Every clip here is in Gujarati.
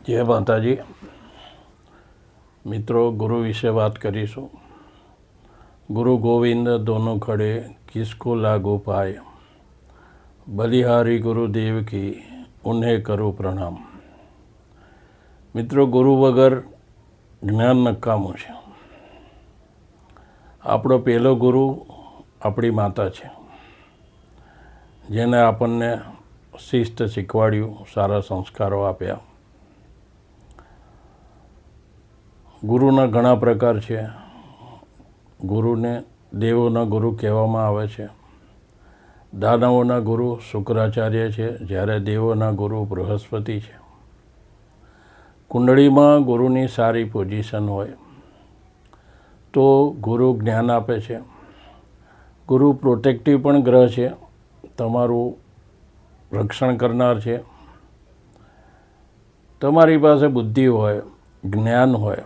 જય માતાજી મિત્રો, ગુરુ વિશે વાત કરીશું। ગુરુ ગોવિંદ દોનો ખડે કિસકો લાગુ પાય, બલિહારી ગુરુદેવ કી ઉन्हें કરું પ્રણામ। મિત્રો, ગુરુ વગર જ્ઞાન નકામું છે। આપણો પહેલો ગુરુ આપણી માતા છે, જેને આપણને શિસ્ત શીખવાડ્યું, સારા સંસ્કારો આપ્યા। ગુરુના ઘણા પ્રકાર છે। ગુરુને દેવોના ગુરુ કહેવામાં આવે છે। દાનવોના ગુરુ શુક્રાચાર્ય છે, જ્યારે દેવોના ગુરુ બૃહસ્પતિ છે। કુંડળીમાં ગુરુની સારી પોઝિશન હોય તો ગુરુ જ્ઞાન આપે છે। ગુરુ પ્રોટેક્ટિવ પણ ગ્રહ છે, તમારું રક્ષણ કરનાર છે। તમારી પાસે બુદ્ધિ હોય, જ્ઞાન હોય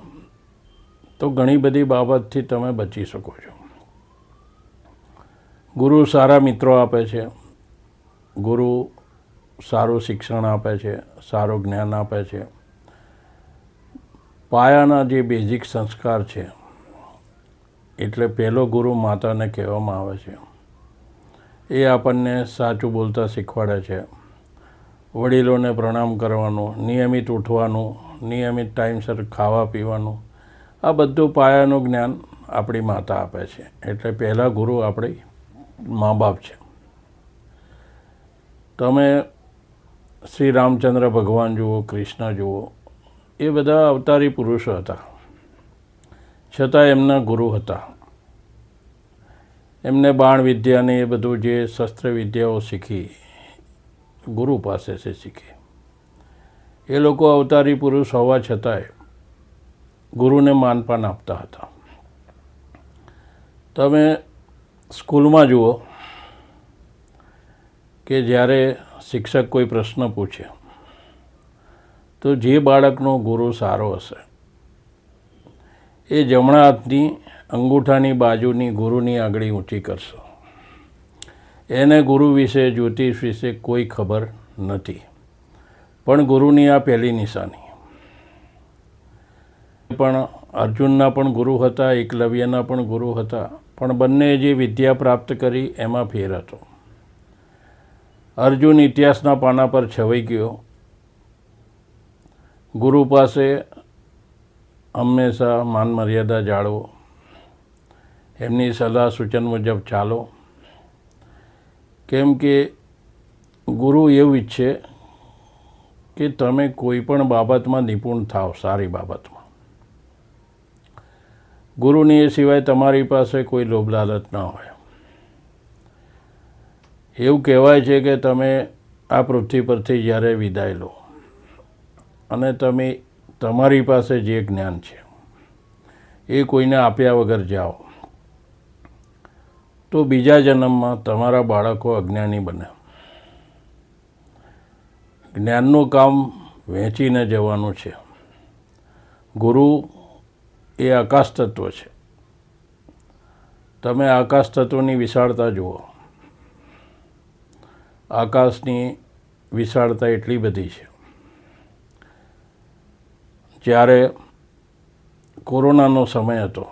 તો ઘણી બધી બાબતથી તમે બચી શકો છો। ગુરુ સારા મિત્રો આપે છે, ગુરુ સારું શિક્ષણ આપે છે, સારું જ્ઞાન આપે છે। પાયાના જે બેઝિક સંસ્કાર છે, એટલે પહેલો ગુરુ માતાને કહેવામાં આવે છે। એ આપણને સાચું બોલતા શીખવાડે છે, વડીલોને પ્રણામ કરવાનું, નિયમિત ઉઠવાનું, નિયમિત ટાઈમસર ખાવા પીવાનું, આ બધું પાયાનું જ્ઞાન આપણી માતા આપે છે। એટલે પહેલાં ગુરુ આપણી મા બાપ છે। તમે શ્રી રામચંદ્ર ભગવાન જુઓ, કૃષ્ણ જુઓ, એ બધા અવતારી પુરુષો હતા, છતાં એમના ગુરુ હતા। એમને બાણ વિદ્યાને એ બધું જે શસ્ત્ર વિદ્યાઓ શીખી, ગુરુ પાસેથી શીખી। એ લોકો અવતારી પુરુષ હોવા છતાંય ગુરુને માનપાન આપતા હતા। તમે સ્કૂલમાં જુઓ કે જ્યારે શિક્ષક કોઈ પ્રશ્ન પૂછે તો જે બાળકનો ગુરુ સારો હશે એ જમણા હાથની અંગૂઠાની બાજુની ગુરુની આંગળી ઊંચી કરશે। એને ગુરુ વિશે, જ્યોતિષ વિશે કોઈ ખબર નથી, પણ ગુરુની આ પહેલી નિશાની। પણ અર્જુનના પણ ગુરુ હતા, એકલવ્યના પણ ગુરુ હતા, પણ બંને જે વિદ્યા પ્રાપ્ત કરી એમાં ફેર હતો। અર્જુન ઇતિહાસના પાના પર છવાઈ ગયો। ગુરુ પાસે હંમેશા માન મર્યાદા જાળવો, એમની સલાહ સૂચન મુજબ ચાલો, કેમ કે ગુરુ એવું ઈચ્છે કે તમે કોઈ પણ બાબતમાં નિપુણ થાઓ, સારી બાબતમાં। ગુરુની એ સિવાય તમારી પાસે કોઈ લોભ લાલચ ના હોય। એવું કહેવાય છે કે તમે આ પૃથ્વી પરથી જ્યારે વિદાય લો અને તમે તમારી પાસે જે જ્ઞાન છે એ કોઈને આપ્યા વગર જાઓ તો બીજા જન્મમાં તમારા બાળકો અજ્ઞાની બને। જ્ઞાનનું કામ વહેંચીને જવાનું છે। ગુરુ એ આકાશ તત્વ છે। તમે આકાશ તત્વની વિશાળતા જુઓ। આકાશની વિશાળતા એટલી બધી છે, જ્યારે કોરોનાનો સમય હતો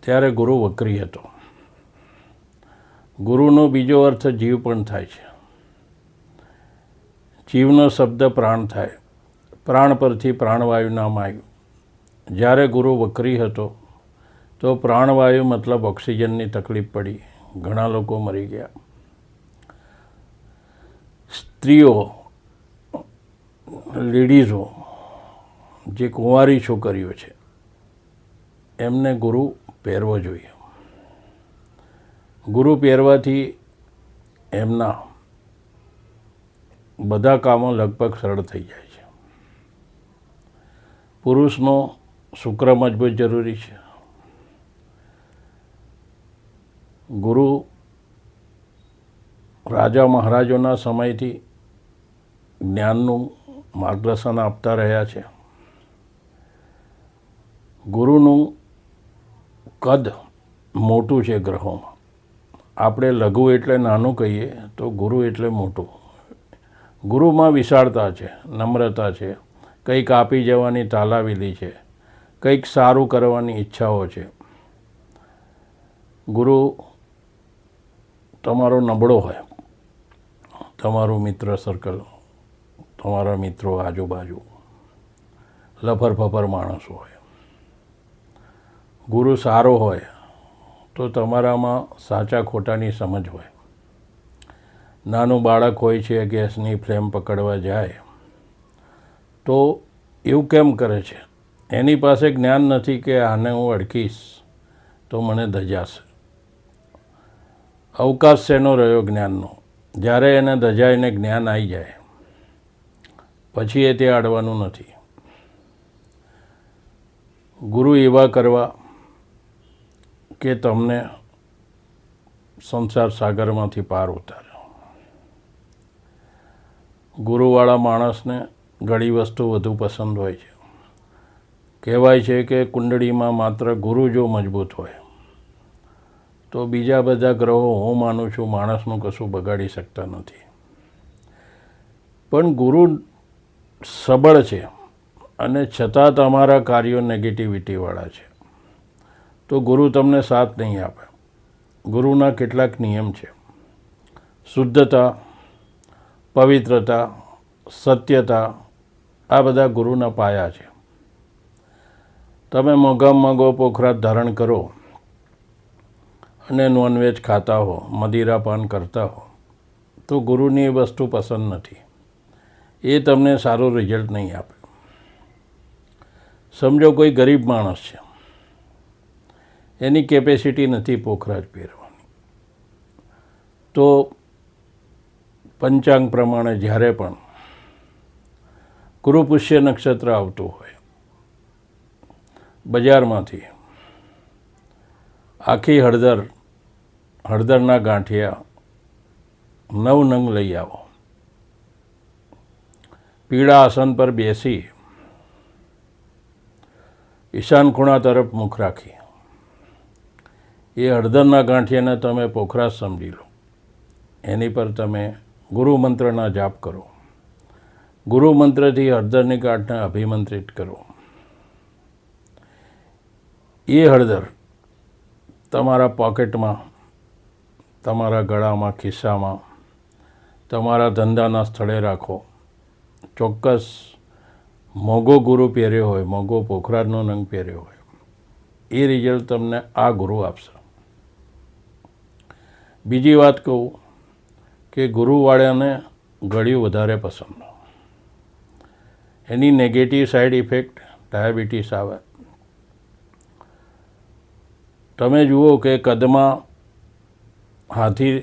ત્યારે ગુરુ વક્રી હતો। ગુરુનો બીજો અર્થ જીવ પણ થાય છે। જીવનો શબ્દ પ્રાણ થાય, પ્રાણ પરથી પ્રાણવાયુ નામ આવ્યું। જ્યારે ગુરુ વક્રી હતો તો પ્રાણવાયુ મતલબ ઓક્સિજનની તકલીફ પડી, ઘણા લોકો મરી ગયા। સ્ત્રીઓ, લેડીઝો, જે કુંવારી છોકરીઓ છે, એમને ગુરુ પહેરવો જોઈએ। ગુરુ પહેરવાથી એમના બધા કામો લગભગ સરળ થઈ જાય છે। પુરુષનો શુક્ર મજબૂત જરૂરી છે। ગુરુ રાજા મહારાજોના સમયથી જ્ઞાનનું માર્ગદર્શન આપતા રહ્યા છે। ગુરુનું કદ મોટું છે ગ્રહોમાં। આપણે લઘુ એટલે નાનું કહીએ તો ગુરુ એટલે મોટું। ગુરુમાં વિશાળતા છે, નમ્રતા છે, કંઈક આપી જવાની તાલાવેલી છે, કંઈક સારું કરવાની ઈચ્છાઓ છે. ગુરુ તમારો નબળો હોય, તમારું મિત્ર સર્કલ, તમારા મિત્રો આજુબાજુ લફર-ફફર માણસો હોય. ગુરુ સારો હોય તો તમારામાં સાચા ખોટાની સમજ હોય. નાનું બાળક હોય છે, ગેસની ફ્લેમ પકડવા જાય તો એવું કેમ કરે છે? એની પાસે જ્ઞાન નથી કે આને હું અડકીશ તો મને ધજાશે. અવકાશ શેનો રહ્યો જ્ઞાનનો? જ્યારે એને ધજાઈને જ્ઞાન આવી જાય પછી એ તે અડવાનું નથી. ગુરુ એવા કરવા કે તમને સંસાર સાગરમાંથી પાર ઉતારે. ગુરુવાળા માણસને ઘણી વસ્તુ વધુ પસંદ હોય છે. કહેવાય છે કે કુંડળીમાં માત્ર ગુરુ જો મજબૂત હોય તો બીજા બધા ગ્રહો હું માનું છું માણસનું કશું બગાડી શકતા નથી. પણ ગુરુ સબળ છે અને છતાં તમારા કાર્યો નેગેટિવિટીવાળા છે તો ગુરુ તમને સાથ નહીં આપે. ગુરુના કેટલાક નિયમ છે. શુદ્ધતા, પવિત્રતા, સત્યતા, આ બધા ગુરુના પાયા છે. તમે મોંઘામાં મોંઘો પોખરાજ ધારણ કરો અને નોનવેજ ખાતા હો, મદિરાપાન કરતા હો તો ગુરુની એ વસ્તુ પસંદ નથી. એ તમને સારું રિઝલ્ટ નહીં આપે. સમજો કોઈ ગરીબ માણસ છે, એની કેપેસિટી નથી પોખરાજ પહેરવાની, તો પંચાંગ પ્રમાણે જ્યારે પણ ગુરુ પુષ્ય નક્ષત્ર આવતું હોય, બજારમાંથી આખી હળદરના ગાંઠિયા 9 નંગ લઈ આવો. પીળા આસન પર બેસી ઈશાન ખૂણા તરફ મુખ રાખી એ હળદરના ગાંઠિયાને તમે પોખરાજ સમજી લો. એની પર તમે ગુરુ મંત્રના જાપ કરો. ગુરુ મંત્રથી હળદરની ગાંઠને અભિમંત્રિત કરો. એ હળદર તમારા પોકેટમાં, તમારા ગળામાં, ખિસ્સામાં, તમારા ધંધાના સ્થળે રાખો. ચોક્કસ મોંઘો ગુરુ પહેર્યો હોય, મોંઘો પોખરાજનો નંગ પહેર્યો હોય, એ રિઝલ્ટ તમને આ ગુરુ આપશે. બીજી વાત કહું કે ગુરુવાળાને ગળ્યું વધારે પસંદ. એની નેગેટિવ સાઇડ ઇફેક્ટ ડાયાબિટીસ આવે. તમે જુઓ કે કદમાં હાથી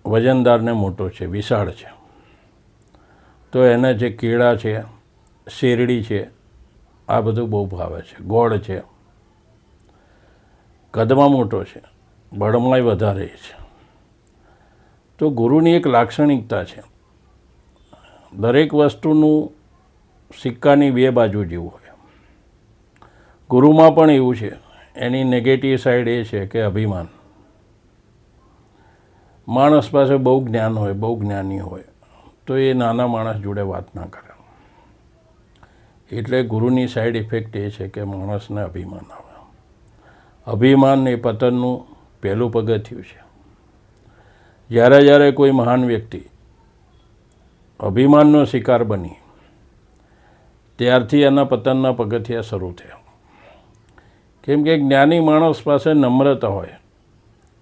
વજનદારને મોટો છે, વિશાળ છે, તો એને જે કેળા છે, શેરડી છે, આ બધું બહુ ભાવે છે. ગોળ છે, કદમાં મોટો છે, બળમાય વધારે છે. તો ગુરુની એક લાક્ષણિકતા છે, દરેક વસ્તુનું સિક્કાની બે બાજુ જેવું હોય. ગુરુમાં પણ એવું છે. એની નેગેટિવ સાઈડ એ છે કે અભિમાન. માણસ પાસે બહુ જ્ઞાન હોય, બહુ જ્ઞાની હોય તો એ નાના માણસ જોડે વાત ના કરે. એટલે ગુરુની સાઈડ ઇફેક્ટ એ છે કે માણસને અભિમાન આવે. અભિમાન એ પતનનું પહેલું પગથિયું છે. જ્યારે કોઈ મહાન વ્યક્તિ અભિમાનનો શિકાર બની ત્યારથી એના પતનના પગથિયા શરૂ થયા. કેમ કે જ્ઞાની માણસ પાસે નમ્રતા હોય,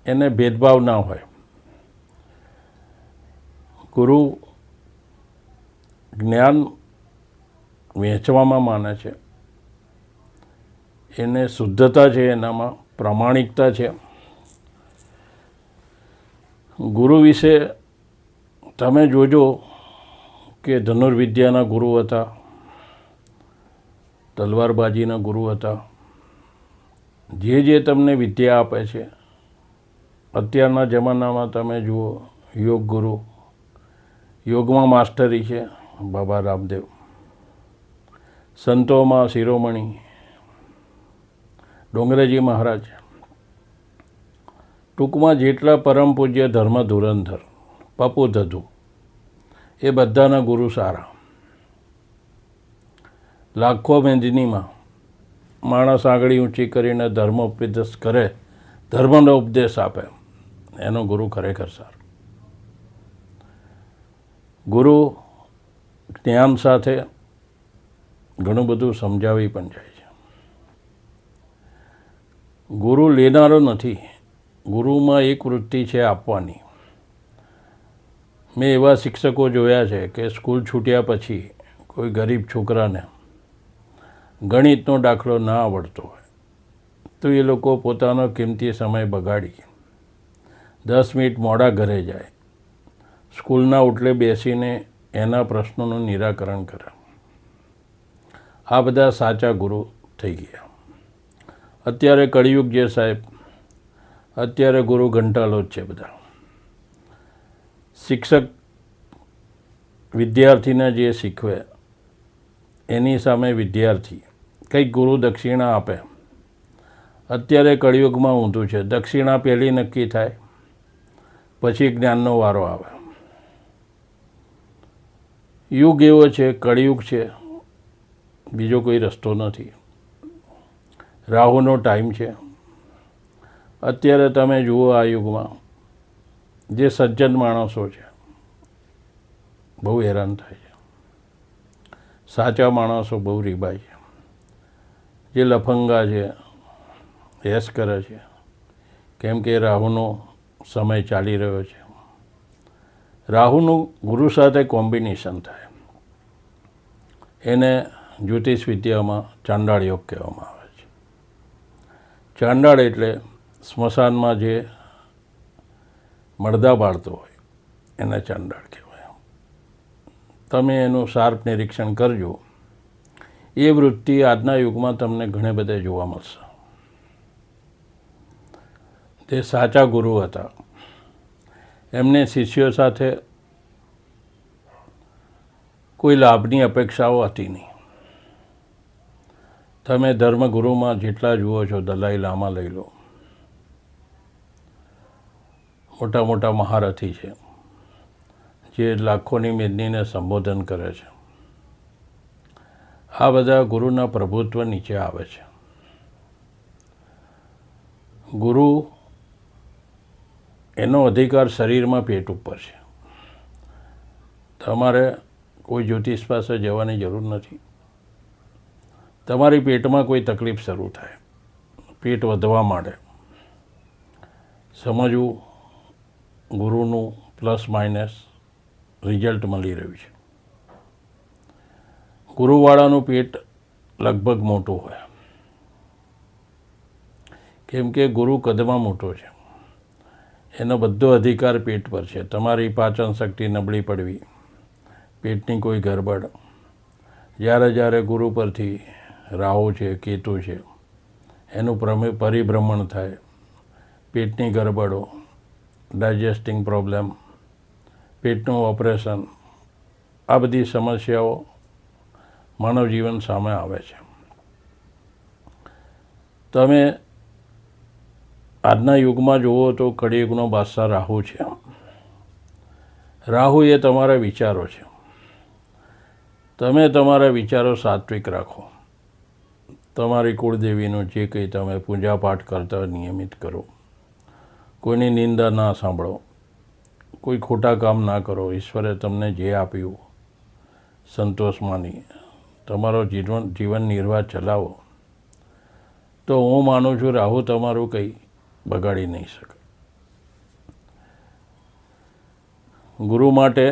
એને ભેદભાવ ના હોય. ગુરુ જ્ઞાન વહેંચવામાં માને છે. એને શુદ્ધતા છે, એનામાં પ્રામાણિકતા છે. ગુરુ વિશે તમે જોજો કે ધનુર્વિદ્યાના ગુરુ હતા, તલવારબાજીના ગુરુ હતા. જે તમને વિદ્યા આપે છે, અત્યારના જમાનામાં તમે જુઓ યોગ ગુરુ, યોગમાં માસ્ટરી છે બાબા રામદેવ, સંતોમાં શિરોમણી ડોંગરેજી મહારાજ. ટૂંકમાં જેટલા પરમ પૂજ્ય ધર્મ ધુરંધર, પપુ ધધુ, એ બધાના ગુરુ સારા. લાખો મેદનીમાં માણસ આંગળી ઊંચી કરીને ધર્મોપદેશ કરે, ધર્મનો ઉપદેશ આપે, એનો ગુરુ ખરેખર સારો. ગુરુ જ્ઞાન સાથે ઘણું બધું સમજાવી પણ જાય છે. ગુરુ લેનારો નથી, ગુરુમાં એક વૃત્તિ છે આપવાની. મેં એવા શિક્ષકો જોયા છે કે સ્કૂલ છૂટ્યા પછી કોઈ ગરીબ છોકરાને ગણિતનો દાખલો ના આવડતો હોય તો એ લોકો પોતાનો કિંમતી સમય બગાડી 10 મિનિટ મોડા ઘરે જાય, સ્કૂલના ઓટલે બેસીને એના પ્રશ્નોનું નિરાકરણ કરે. આ બધા સાચા ગુરુ થઈ ગયા. અત્યારે કળિયુગ જે સાહેબ, અત્યારે ગુરુ ઘંટાલો જ છે બધા. શિક્ષક વિદ્યાર્થીને જે શીખવે એની સામે વિદ્યાર્થી કંઈક ગુરુ દક્ષિણા આપે. અત્યારે કળિયુગમાં ઊંધું છે, દક્ષિણા પહેલી નક્કી થાય પછી જ્ઞાનનો વારો આવે. યુગ એવો છે, કળિયુગ છે, બીજો કોઈ રસ્તો નથી. રાહુનો ટાઈમ છે. અત્યારે તમે જુઓ આ યુગમાં જે સજ્જન માણસો છે બહુ હેરાન થાય છે, સાચા માણસો બહુ રીબાય છે. જે લફંગા છે એસ કરે છે, કેમ કે રાહુનો સમય ચાલી રહ્યો છે. રાહુનું ગુરુ સાથે કોમ્બિનેશન થાય, એને જ્યોતિષ વિદ્યામાં ચાંડાળ યોગ કહેવામાં આવે છે. ચાંડાળ એટલે સ્મશાનમાં જે મડદા બાળતો હોય એને ચાંડાળ કહેવાય. તમે એનું શાર્પ નિરીક્ષણ કરજો. એ વૃત્તિ આજના યુગમાં તમને ઘણે બધે જોવા મળશે. તે સાચા ગુરુ હતા. એમને શિષ્યો સાથે કોઈ લાભની અપેક્ષાઓ હતી નહીં. તમે ધર્મગુરુમાં જેટલા જુઓ છો, દલાઈ લામા લઈ લો, મોટા મોટા મહારથી છે જે લાખોની મેદનીને સંબોધન કરે છે. આ બધા ગુરુના પ્રભુત્વ નીચે આવે છે. ગુરુ એનો અધિકાર શરીરમાં પેટ ઉપર છે. તમારે કોઈ જ્યોતિષ પાસે જવાની જરૂર નથી. તમારી પેટમાં કોઈ તકલીફ શરૂ થાય, પેટ વધવા માંડે, સમજવું ગુરુનું પ્લસ માઇનસ રિઝલ્ટ મળી રહ્યું છે. ગુરુવાળાનું પેટ લગભગ મોટું હોય, કેમ કે ગુરુ કદમાં મોટો છે. એનો બધો અધિકાર પેટ પર છે. તમારી પાચન શક્તિ નબળી પડવી, પેટની કોઈ ગરબડ, જ્યારે જ્યારે ગુરુ પરથી રાહુ છે, કેતુ છે, એનું પરિભ્રમણ થાય, પેટની ગરબડો, ડાયજેસ્ટિંગ પ્રોબ્લેમ, પેટનું ઓપરેશન, આ બધી સમસ્યાઓ માનવ જીવન સામે આવે છે. તમે આજના યુગમાં જુઓ તો કળિયુગનો બાદશાહ રાહુ છે. રાહુ એ તમારા વિચારો છે. તમે તમારા વિચારો સાત્વિક રાખો. તમારી કુળદેવીનું જે કંઈ તમે પૂજાપાઠ કરતા નિયમિત કરો. કોઈની નિંદા ના સાંભળો, કોઈ ખોટા કામ ના કરો. ઈશ્વરે તમને જે આપ્યું સંતોષ માની તમારો જીવન નિર્વાહ ચલાવો, તો હું માનું છું રાહુ તમારું કંઈ બગાડી નહીં શકે. ગુરુ માટે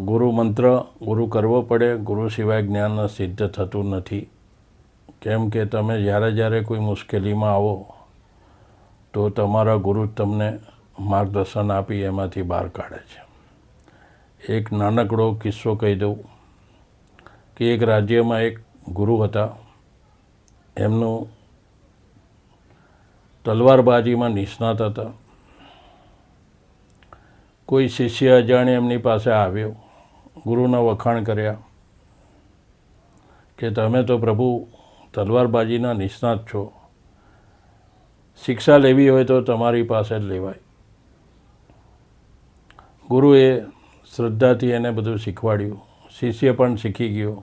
ગુરુ મંત્ર ગુરુ કરવો પડે. ગુરુ સિવાય જ્ઞાન સિદ્ધ થતું નથી. કેમ કે તમે જ્યારે જ્યારે કોઈ મુશ્કેલીમાં આવો તો તમારા ગુરુ તમને માર્ગદર્શન આપી એમાંથી બહાર કાઢે છે. એક નાનકડો કિસ્સો કહી દઉં કે એક રાજ્યમાં એક ગુરુ હતા. એમનું તલવારબાજીમાં નિષ્ણાત હતા. કોઈ શિષ્ય અજાણે એમની પાસે આવ્યો, ગુરુના વખાણ કર્યા કે તમે તો પ્રભુ તલવારબાજીના નિષ્ણાત છો, શિક્ષા લેવી હોય તો તમારી પાસે જ લેવાય. ગુરુએ શ્રદ્ધાથી એને બધું શીખવાડ્યું. શિષ્ય પણ શીખી ગયો.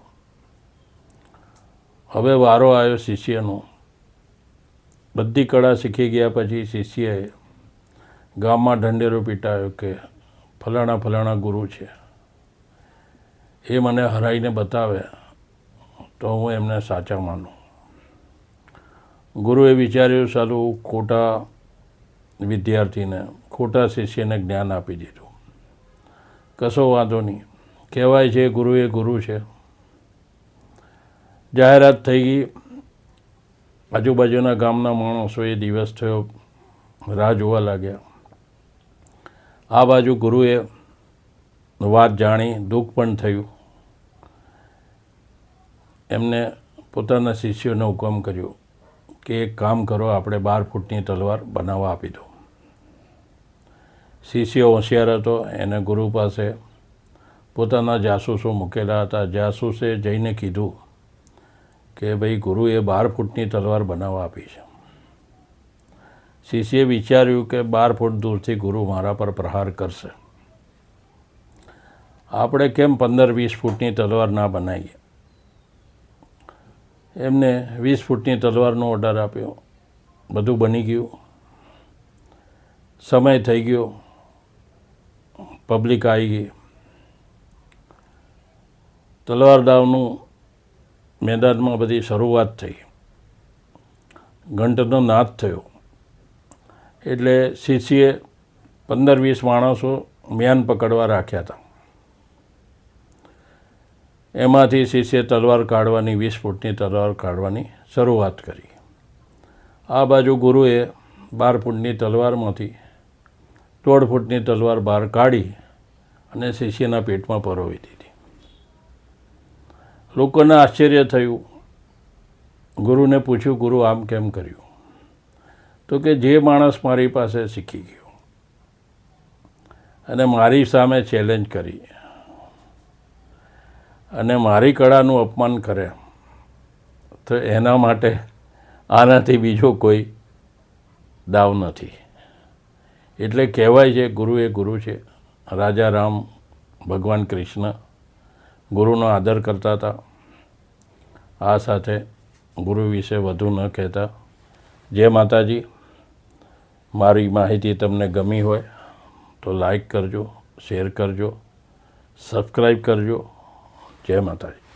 હવે વારો આવ્યો શિષ્યનો. બધી કળા શીખી ગયા પછી શિષ્યએ ગામમાં ઢંઢેરો પીટાયો કે ફલાણા ફલાણા ગુરુ છે, એ મને હરાઈને બતાવે તો હું એમને સાચા માનું. ગુરુએ વિચાર્યું સાલું ખોટા વિદ્યાર્થીને, ખોટા શિષ્યને જ્ઞાન આપી દીધું. કશો વાંધો નહીં, કહેવાય છે ગુરુ એ ગુરુ છે. જાહેરાત થઈ ગઈ. આજુબાજુના ગામના માણસો એ દિવસ થયો રાહ જોવા લાગ્યા. આ બાજુ ગુરુએ વાત જાણી, દુઃખ પણ થયું. એમને પોતાના શિષ્યોને હુકમ કર્યો કે એક કામ કરો, આપણે 12 ફૂટની તલવાર બનાવવા આપી દો. શિષ્ય હોશિયાર હતો, એને ગુરુ પાસે પોતાના જાસૂસો મૂકેલા હતા. જાસૂસે જઈને કીધું કે ભાઈ ગુરુએ 12 ફૂટની તલવાર બનાવવા આપી છે. શિષ્યએ વિચાર્યું કે 12 ફૂટ દૂરથી ગુરુ મારા પર પ્રહાર કરશે, આપણે કેમ 15-20 ફૂટની તલવાર ના બનાવીએ. એમને 20 ફૂટની તલવારનો ઓર્ડર આપ્યો. બધું બની ગયું. સમય થઈ ગયો, પબ્લિક આવી ગઈ. તલવાર દાવનું મેદાનમાં બધી શરૂઆત થઈ. ઘંટનો નાદ થયો એટલે શિષ્યએ 15-20 માણસો મ્યાન પકડવા રાખ્યા હતા. એમાંથી શિષ્યએ તલવાર કાઢવાની, 20 ફૂટની તલવાર કાઢવાની શરૂઆત કરી. આ બાજુ ગુરુએ 12 ફૂટની તલવારમાંથી 1.5 ફૂટની તલવાર બહાર કાઢી અને શિષ્યના પેટમાં પરોવી દીધી. લોકોને આશ્ચર્ય થયું. ગુરુને પૂછ્યું, ગુરુ આમ કેમ કર્યું? તો કે જે માણસ મારી પાસે શીખી ગયો અને મારી સામે ચેલેન્જ કરી અને મારી કળાનું અપમાન કરે તો એના માટે આનાથી બીજો કોઈ દાવ નથી. એટલે કહેવાય છે ગુરુ એ ગુરુ છે. રાજા રામ, ભગવાન કૃષ્ણ ગુરુનો આદર કરતા હતા. આ સાથે ગુરુ વિશે વધુ ન કહેતા. જય માતાજી. મારી માહિતી તમને ગમી હોય તો લાઈક કરજો, શેર કરજો, સબસ્ક્રાઈબ કરજો. જય માતાજી.